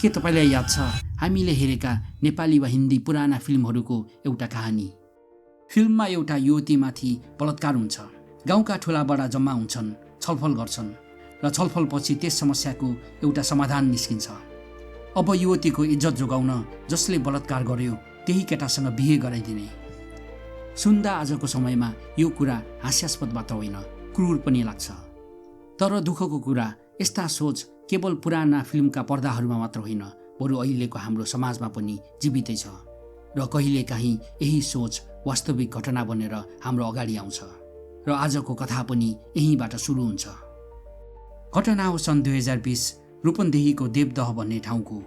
के तपाईँलाई याद छ हामीले हेरेका नेपाली वा हिन्दी पुराना फिल्महरूको एउटा कहानी? फिल्ममा एउटा युवतीमाथि बलात्कार हुन्छ। गाउँका ठुला बडा जम्मा हुन्छन्, छलफल गर्छन् र छलफलपछि त्यस समस्याको एउटा समाधान निस्किन्छ। अब युवतीको इज्जत जोगाउन जसले बलात्कार गर्यो त्यही केटासँग बिहे गराइदिने। सुन्दा आजको समयमा यो कुरा हास्यास्पद मात्र होइन, क्रूर पनि लाग्छ। तर दुःखको कुरा यस्ता सोच केवल पुराना फिल्मका पर्दाहरूमा मात्र होइन, बरु अहिलेको हाम्रो समाजमा पनि जीवितै छ र कहिलेकाहीँ यही सोच वास्तविक घटना बनेर हाम्रो अगाडि आउँछ र आजको कथा पनि यहीँबाट सुरु हुन्छ। घटना हो सन् 2020 रूपन्देहीको देवदह भन्ने ठाउँको।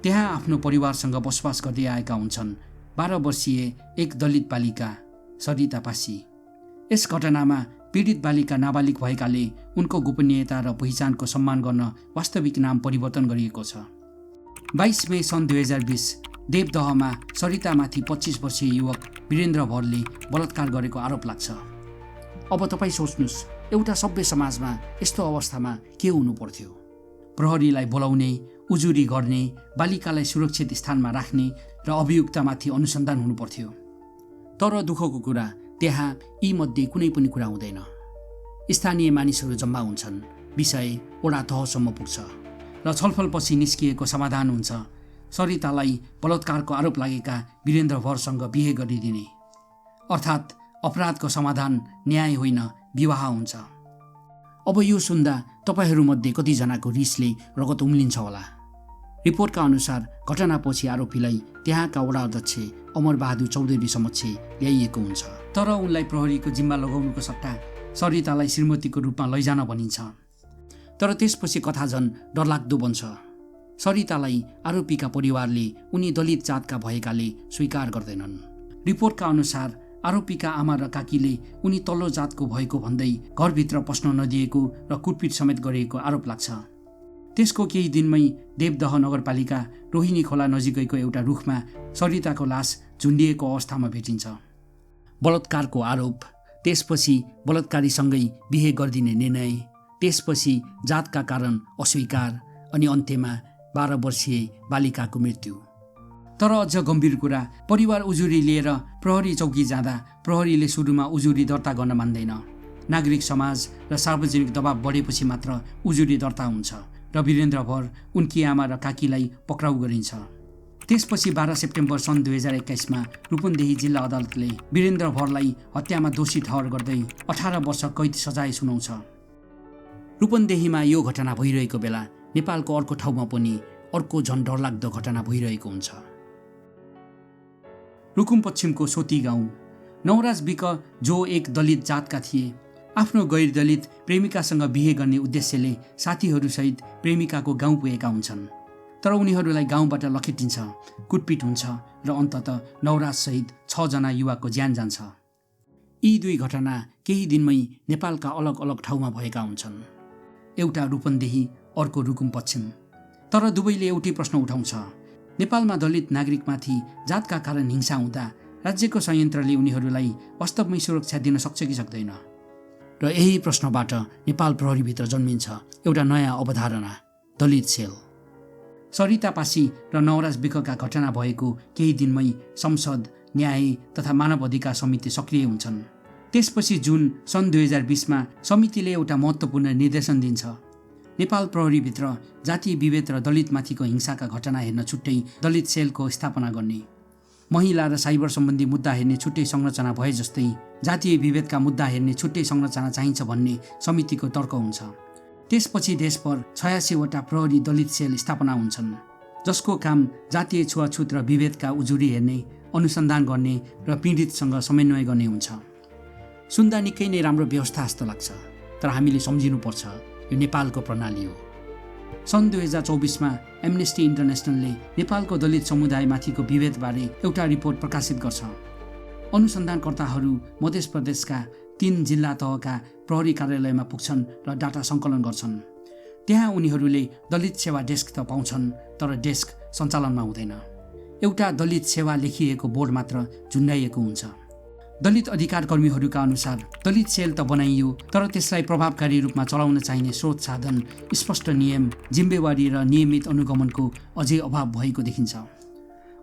त्यहाँ आफ्नो परिवारसँग बसोबास गर्दै आएका हुन्छन् 12 वर्षीय एक दलित बालिका सरिता पासी। यस घटनामा पीडित बालिका नाबालिग भएकाले उनको गोपनीयता र पहिचानको सम्मान गर्न वास्तविक नाम परिवर्तन गरिएको छ। 22 मई सन् 2020 देवदहमा सरितामाथि 25 वर्षीय युवक वीरेन्द्र भरले बलात्कार गरेको आरोप लाग्छ। अब तपाईँ सोच्नुहोस्, एउटा सभ्य समाजमा यस्तो अवस्थामा के हुनु पर्थ्यो? प्रहरीलाई बोलाउने, उजुरी गर्ने, बालिकालाई सुरक्षित स्थानमा राख्ने र अभियुक्तमाथि अनुसन्धान हुनु पर्थ्यो। तर दुःखको कुरा त्यहाँ यी मध्ये कुनै पनि कुरा हुँदैन। स्थानीय मानिसहरू जम्मा हुन्छन्, विषय वडा तहसम्म पुग्छ र छलफलपछि निस्किएको समाधान हुन्छ सरितालाई बलात्कारको आरोप लागेका वीरेन्द्र भरसँग बिहे गरिदिने। अर्थात् अपराधको समाधान न्याय होइन, विवाह हुन्छ। अब यो सुन्दा तपाईँहरूमध्ये कतिजनाको रिसले रगत उम्लिन्छ होला। रिपोर्टका अनुसार घटनापछि आरोपीलाई त्यहाँका वडा अध्यक्ष अमरबहादुर चौधरी समक्ष ल्याइएको हुन्छ। तर उनलाई प्रहरीको जिम्मा लगाउनुको सट्टा सरितालाई श्रीमतीको रूपमा लैजान भनिन्छ। तर त्यसपछि कथा झन् डरलाग्दो बन्छ। सरितालाई आरोपीका परिवारले उनी दलित जातका भएकाले स्वीकार गर्दैनन्। रिपोर्टका अनुसार आरोपीका आमा र काकीले उनी तल्लो जातको भएको भन्दै घरभित्र पस्न नदिएको र कुटपिट समेत गरिएको आरोप लाग्छ। त्यसको केही दिनमै देवदह नगरपालिका रोहिणी खोला नजिकैको एउटा रुखमा सरिताको लास झुन्डिएको अवस्थामा भेटिन्छ। बलात्कारको आरोप, त्यसपछि बलात्कारीसँगै बिहे गरिदिने निर्णय, त्यसपछि जातका कारण अस्वीकार अनि अन्त्यमा 12 वर्षीय बालिकाको मृत्यु। तर अझ गम्भीर कुरा, परिवार उजुरी लिएर प्रहरी चौकी जाँदा प्रहरीले सुरुमा उजुरी दर्ता गर्न मान्दैन। नागरिक समाज र सार्वजनिक दबाव बढेपछि मात्र उजुरी दर्ता हुन्छ र वीरेन्द्र भर, उनकी आमा र काकीलाई पक्राउ गरिन्छ। त्यसपछि 12 सेप्टेम्बर सन् 2021 मा रूपन्देही जिल्ला अदालतले वीरेन्द्र भरलाई हत्यामा दोषी ठहर गर्दै 18 वर्ष कैद सजाय सुनाउँछ। रूपन्देहीमा यो घटना भइरहेको बेला नेपालको अर्को ठाउँमा पनि अर्को झन् डरलाग्दो घटना भइरहेको हुन्छ। रुकुम पश्चिमको सोती गाउँ नवराज विक, जो एक दलित जातका थिए, आफ्नो गैर दलित प्रेमिकासँग बिहे गर्ने उद्देश्यले साथीहरूसहित प्रेमिकाको गाउँ पुगेका हुन्छन्। तर उनीहरूलाई गाउँबाट लखेटिन्छ, कुटपिट हुन्छ र अन्ततः नवराजसहित 6 जना युवाको ज्यान जान्छ। यी दुई घटना केही दिनमै नेपालका अलग अलग ठाउँमा भएका हुन्छन्। एउटा रूपन्देही, अर्को रुकुम पश्चिम। तर दुवैले एउटै प्रश्न उठाउँछ, नेपालमा दलित नागरिकमाथि जातका कारण हिंसा हुँदा राज्यको संयन्त्रले उनीहरूलाई वास्तवमै सुरक्षा दिन सक्छ कि सक्दैन? र यही प्रश्नबाट नेपाल प्रहरीभित्र जन्मिन्छ एउटा नयाँ अवधारणा, दलित सेल। सरिता पासी र नवराज विकका घटना भएको केही दिनमै संसद, न्याय तथा मानव अधिकार समिति सक्रिय हुन्छन्। त्यसपछि जुन सन् 2020 मा समितिले एउटा महत्त्वपूर्ण निर्देशन दिन्छ। नेपाल प्रहरीभित्र जातीय विभेद र दलितमाथिको हिंसाका घटना हेर्न छुट्टै दलित सेलको स्थापना गर्ने, महिला र साइबर सम्बन्धी मुद्दा हेर्ने छुट्टै संरचना भए जस्तै जातीय विभेदका मुद्दा हेर्ने छुट्टै संरचना चाहिन्छ भन्ने समितिको तर्क हुन्छ। त्यसपछि देशभर 86 वटा प्रहरी दलित सेल स्थापना हुन्छन्, जसको काम जातीय छुवाछुत र विभेदका उजुरी हेर्ने, अनुसन्धान गर्ने र पीडितसँग समन्वय गर्ने हुन्छ। सुन्दा निकै नै राम्रो व्यवस्था जस्तो लाग्छ, तर हामीले सम्झिनुपर्छ यो नेपालको प्रणाली हो। सन् 2024 मा एम्नेस्टी इन्टरनेसनलले नेपालको दलित समुदायमाथिको विभेदबारे एउटा रिपोर्ट प्रकाशित गर्छ। अनुसन्धानकर्ताहरू मध्य प्रदेशका 3 जिल्ला तहका प्रहरी कार्यालयमा पुग्छन् र डाटा सङ्कलन गर्छन्। त्यहाँ उनीहरूले दलित सेवा डेस्क त पाउँछन्, तर डेस्क सञ्चालनमा हुँदैन। एउटा दलित सेवा लेखिएको बोर्ड मात्र झुन्डाइएको हुन्छ। दलित अधिकार कर्मीहरूका अनुसार दलित सेल त बनाइयो, तर त्यसलाई प्रभावकारी रूपमा चलाउन चाहिने स्रोत साधन, स्पष्ट नियम, जिम्मेवारी र नियमित अनुगमनको अझै अभाव भएको देखिन्छ।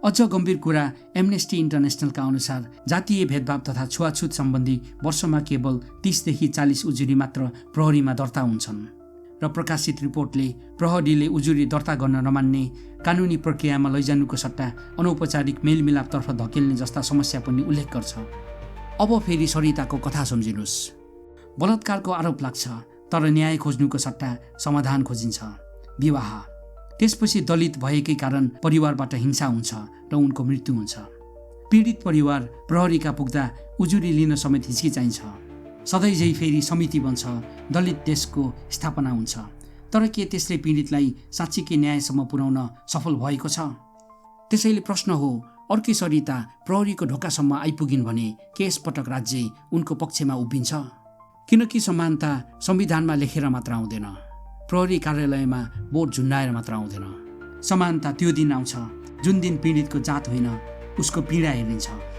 अझ गम्भीर कुरा, एमनेस्टी इन्टरनेसनलका अनुसार जातीय भेदभाव तथा छुवाछुत सम्बन्धी वर्षमा केवल 30 देखि 40 उजुरी मात्र प्रहरीमा दर्ता हुन्छन् र प्रकाशित रिपोर्टले प्रहरीले उजुरी दर्ता गर्न नमान्ने, कानुनी प्रक्रियामा लैजानुको सट्टा अनौपचारिक मेलमिलापतर्फ धकेल्ने जस्ता समस्या पनि उल्लेख गर्छ। अब फेरि सरिताको कथा सम्झिनुहोस्। बलात्कारको आरोप लाग्छ, तर न्याय खोज्नुको सट्टा समाधान खोजिन्छ, विवाह। त्यसपछि दलित भएकै कारण परिवारबाट हिंसा हुन्छ र उनको मृत्यु हुन्छ। पीडित परिवार प्रहरीका पुग्दा उजुरी लिन समेत हिचकिचाइन्छ। सधैँझै फेरि समिति बन्छ, दलित देशको स्थापना हुन्छ। तर के त्यसले पीडितलाई साँच्चीकै न्यायसम्म पुर्याउन सफल भएको छ? त्यसैले प्रश्न हो, अर्की सरिता प्रहरीको ढोकासम्म आइपुगिन् भने के यसपटक राज्य उनको पक्षमा उभिन्छ? किनकि समानता संविधानमा लेखेर मात्र आउँदैन, प्रहरी कार्यालयमा बोर्ड झुन्डाएर मात्र आउँदैन। समानता त्यो दिन आउँछ जुन दिन पीडितको जात होइन, उसको पीडा हेरिन्छ।